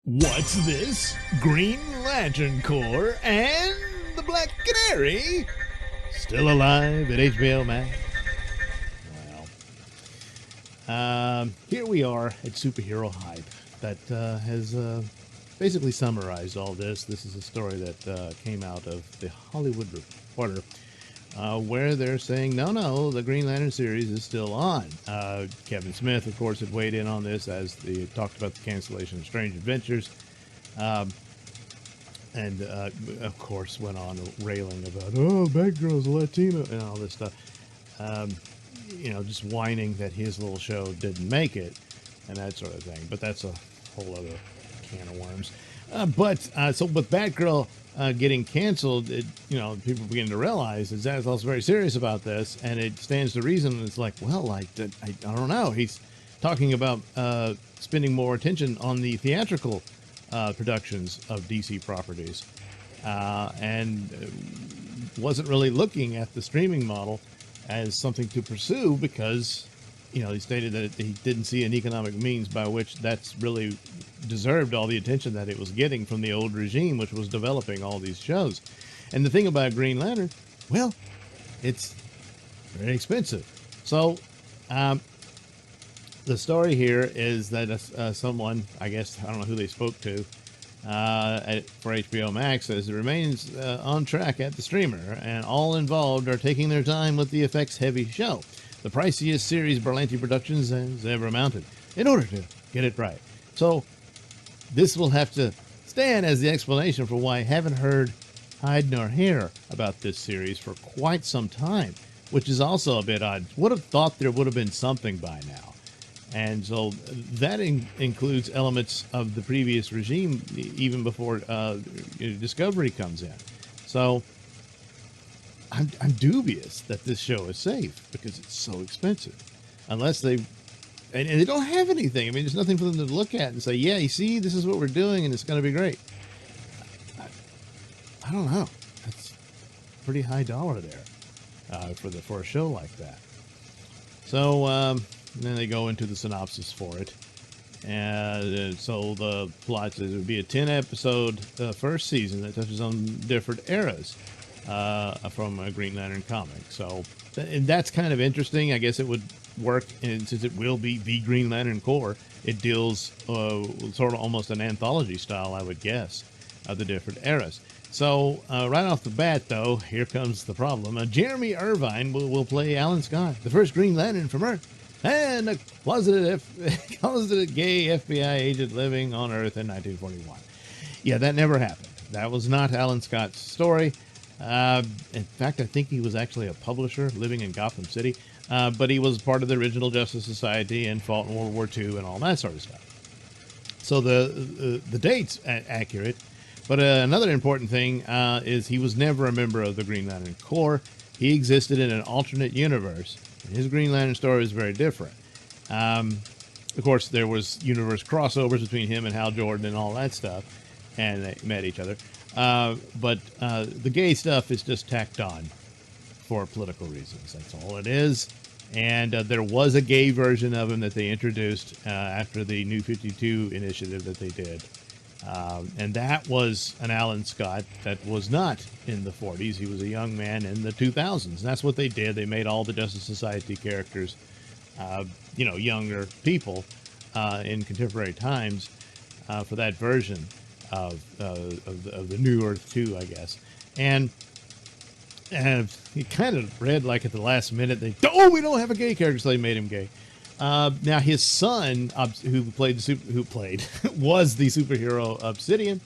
What's this? Green Lantern Corps and the Black Canary still alive at HBOmax? Well, here we are at Superhero Hype that has basically summarized all this. This is a story that came out of the Hollywood Reporter, where they're saying, no, the Green Lantern series is still on. Kevin Smith, of course, had weighed in on this as they talked about the cancellation of Strange Adventures. And of course, went on railing about, Batgirl's Latina and all this stuff. Just whining that his little show didn't make it and that sort of thing. But that's a whole other can of worms. So with Batgirl getting canceled, people begin to realize that Zaz's also very serious about this, and it stands to reason. It's like, well, I don't know. He's talking about spending more attention on the theatrical productions of DC properties, and wasn't really looking at the streaming model as something to pursue because, he stated that he didn't see an economic means by which that's really deserved all the attention that it was getting from the old regime, which was developing all these shows. And the thing about Green Lantern, well, it's very expensive. So, the story here is that someone, I guess, I don't know who they spoke to, for HBOmax, says it remains on track at the streamer, and all involved are taking their time with the effects-heavy show, the priciest series Berlanti Productions has ever mounted, in order to get it right. So this will have to stand as the explanation for why I haven't heard hide nor hair about this series for quite some time, which is also a bit odd. Would have thought there would have been something by now. And so that includes elements of the previous regime, even before Discovery comes in. So I'm dubious that this show is safe because it's so expensive. Unless and they don't have anything. I mean, there's nothing for them to look at and say, yeah, you see, this is what we're doing and it's going to be great. I don't know. That's pretty high dollar there for a show like that. So, then they go into the synopsis for it. And so the plot says it would be a 10-episode first season that touches on different eras from a Green Lantern comic. So and that's kind of interesting. I guess it would work, and since it will be the Green Lantern Corps, it deals sort of almost an anthology style, I would guess, of the different eras. So right off the bat, though, here comes the problem. Jeremy Irvine will play Alan Scott, the first Green Lantern from Earth, and a closeted gay FBI agent living on Earth in 1941. Yeah, that never happened. That was not Alan Scott's story. In fact, I think he was actually a publisher living in Gotham City, but he was part of the original Justice Society and fought in World War II and all that sort of stuff. So the date's accurate, but another important thing is he was never a member of the Green Lantern Corps. He existed in an alternate universe. His Green Lantern story is very different. Of course, there was universe crossovers between him and Hal Jordan and all that stuff, and they met each other. But the gay stuff is just tacked on for political reasons. That's all it is. And there was a gay version of him that they introduced after the New 52 initiative that they did. And that was an Alan Scott that was not in the 40s. He was a young man in the 2000s. And that's what they did. They made all the Justice Society characters, younger people in contemporary times for that version of the New Earth 2, I guess. And he kind of read like at the last minute, we don't have a gay character, so they made him gay. Now his son, who was the superhero Obsidian,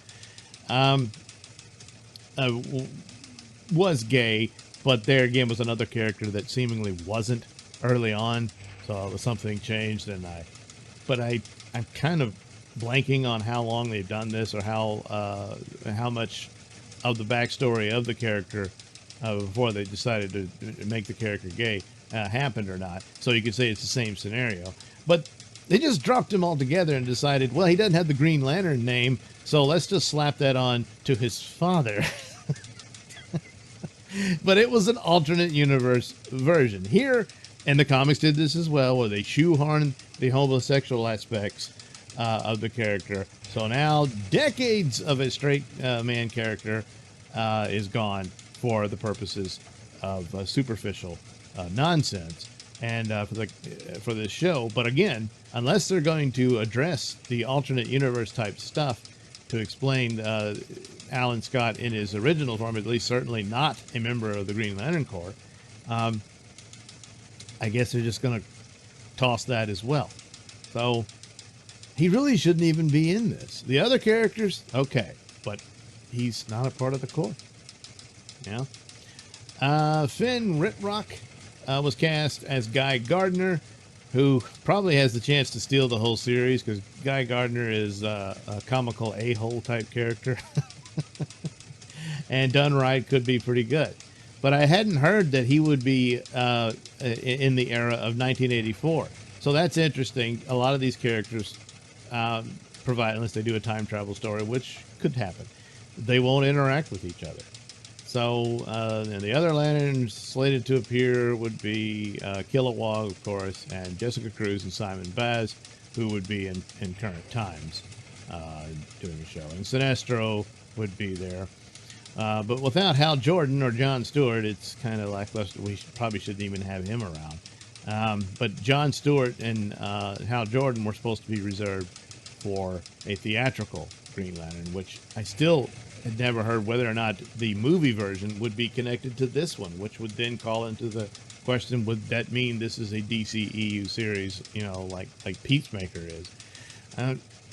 was gay, but there again was another character that seemingly wasn't early on. So something changed, I'm kind of blanking on how long they've done this or how much of the backstory of the character before they decided to make the character gay happened or not. So you could say it's the same scenario. But they just dropped him all together and decided, well, he doesn't have the Green Lantern name, so let's just slap that on to his father. But it was an alternate universe version. Here, and the comics did this as well, where they shoehorned the homosexual aspects of the character. So now decades of a straight man character is gone for the purposes of superficial nonsense and for this show. But again, unless they're going to address the alternate universe type stuff to explain Alan Scott in his original form, at least certainly not a member of the Green Lantern Corps, I guess they're just going to toss that as well. So he really shouldn't even be in this. The other characters, okay, but he's not a part of the Corps. Yeah. Finn Ritrock was cast as Guy Gardner, who probably has the chance to steal the whole series because Guy Gardner is a comical a-hole type character. And done right could be pretty good. But I hadn't heard that he would be in the era of 1984. So that's interesting. A lot of these characters provide, unless they do a time travel story, which could happen, they won't interact with each other. So and the other Lanterns slated to appear would be Kilowog, of course, and Jessica Cruz and Simon Baz, who would be in current times doing the show. And Sinestro would be there. But without Hal Jordan or Jon Stewart, it's kind of lackluster. We probably shouldn't even have him around. But Jon Stewart and Hal Jordan were supposed to be reserved for a theatrical Green Lantern, which I still had never heard whether or not the movie version would be connected to this one, which would then call into the question, would that mean this is a DCEU series, like Peacemaker is?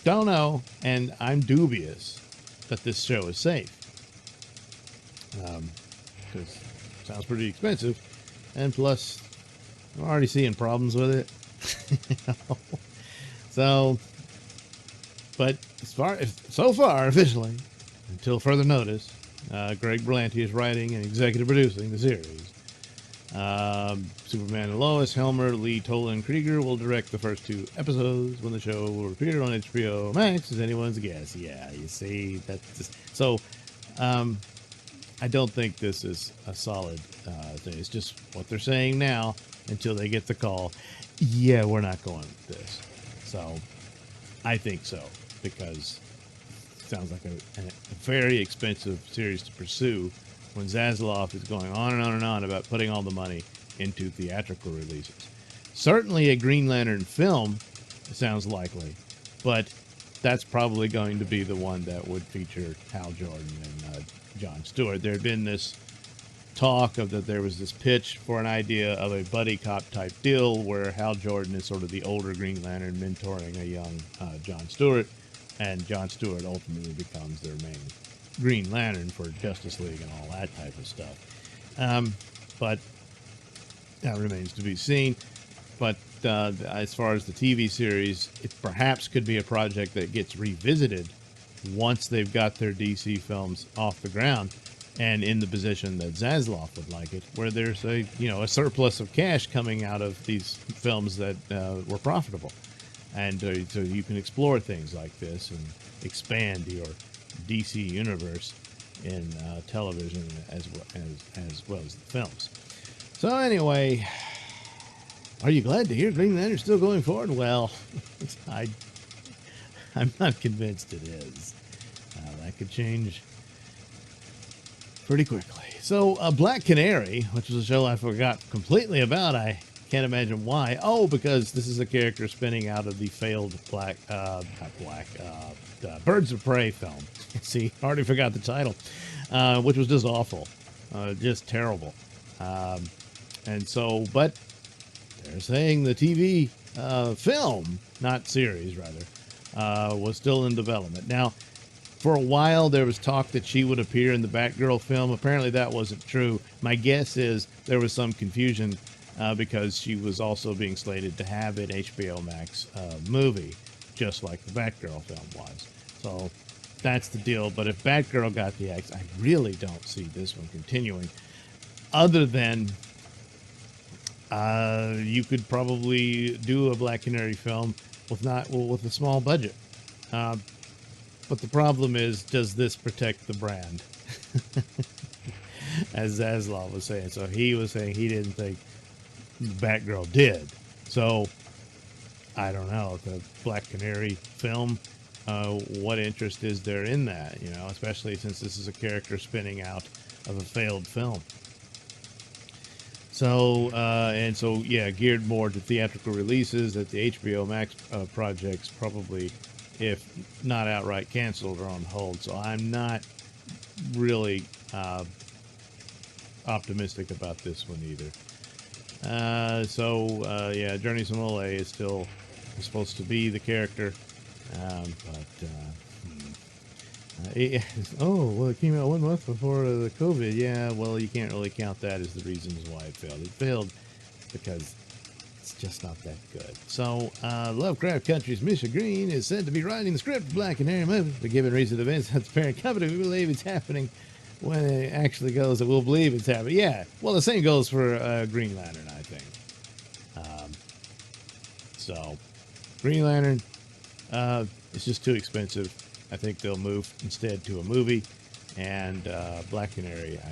Don't know, and I'm dubious that this show is safe. Because it sounds pretty expensive, and plus I'm already seeing problems with it. So, but so far officially, until further notice, Greg Berlanti is writing and executive producing the series. Superman and Lois, Helmer, Lee, Tola, and Krieger will direct the first 2 episodes when the show will appear on HBOmax, as anyone's guess. Yeah, you see, that's just, so, I don't think this is a solid thing. It's just what they're saying now until they get the call. Yeah, we're not going with this. So I think so, because it sounds like a very expensive series to pursue when Zaslav is going on and on and on about putting all the money into theatrical releases. Certainly a Green Lantern film sounds likely, but that's probably going to be the one that would feature Hal Jordan and Jon Stewart. There had been this talk of that there was this pitch for an idea of a buddy cop type deal where Hal Jordan is sort of the older Green Lantern mentoring a young Jon Stewart, and Jon Stewart ultimately becomes their main Green Lantern for Justice League and all that type of stuff. But that remains to be seen. But as far as the TV series, it perhaps could be a project that gets revisited once they've got their DC films off the ground and in the position that Zaslav would like it, where there's a surplus of cash coming out of these films that were profitable. And so you can explore things like this and expand your DC universe in television as well as the films. So anyway, are you glad to hear Green Lantern still going forward? Well, I'm not convinced it is. That could change pretty quickly. So Black Canary, which was a show I forgot completely about. I can't imagine why. Oh, because this is a character spinning out of the failed Birds of Prey film. See, already forgot the title, which was just awful, just terrible. And so, but they're saying the TV film, not series rather, was still in development. Now, for a while, there was talk that she would appear in the Batgirl film. Apparently, that wasn't true. My guess is there was some confusion because she was also being slated to have an HBOmax movie, just like the Batgirl film was. So that's the deal. But if Batgirl got the X, I really don't see this one continuing. Other than you could probably do a Black Canary film with a small budget. But the problem is, does this protect the brand? As Zaslav was saying. So he was saying he didn't think Batgirl did. So I don't know, the Black Canary film. What interest is there in that? You know, especially since this is a character spinning out of a failed film. So yeah, geared more to theatrical releases. That the HBOmax projects probably, if not outright canceled, are on hold. So I'm not really optimistic about this one either. Yeah, Journey Samole is still supposed to be the character, well, it came out 1 month before the COVID. Yeah, well, you can't really count that as the reasons why it failed. It failed because it's just not that good. So, Lovecraft Country's Misha Green is said to be writing the script for Black Canary movie, but given recent events at the parent company, we believe it's happening when it actually goes that we'll believe it's happening. Yeah, well, the same goes for Green Lantern, I think. So, Green Lantern, it's just too expensive. I think they'll move instead to a movie. And Black Canary, I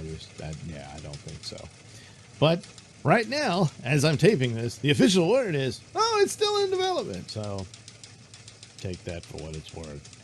don't think so. But right now, as I'm taping this, the official word is, oh, it's still in development. So take that for what it's worth.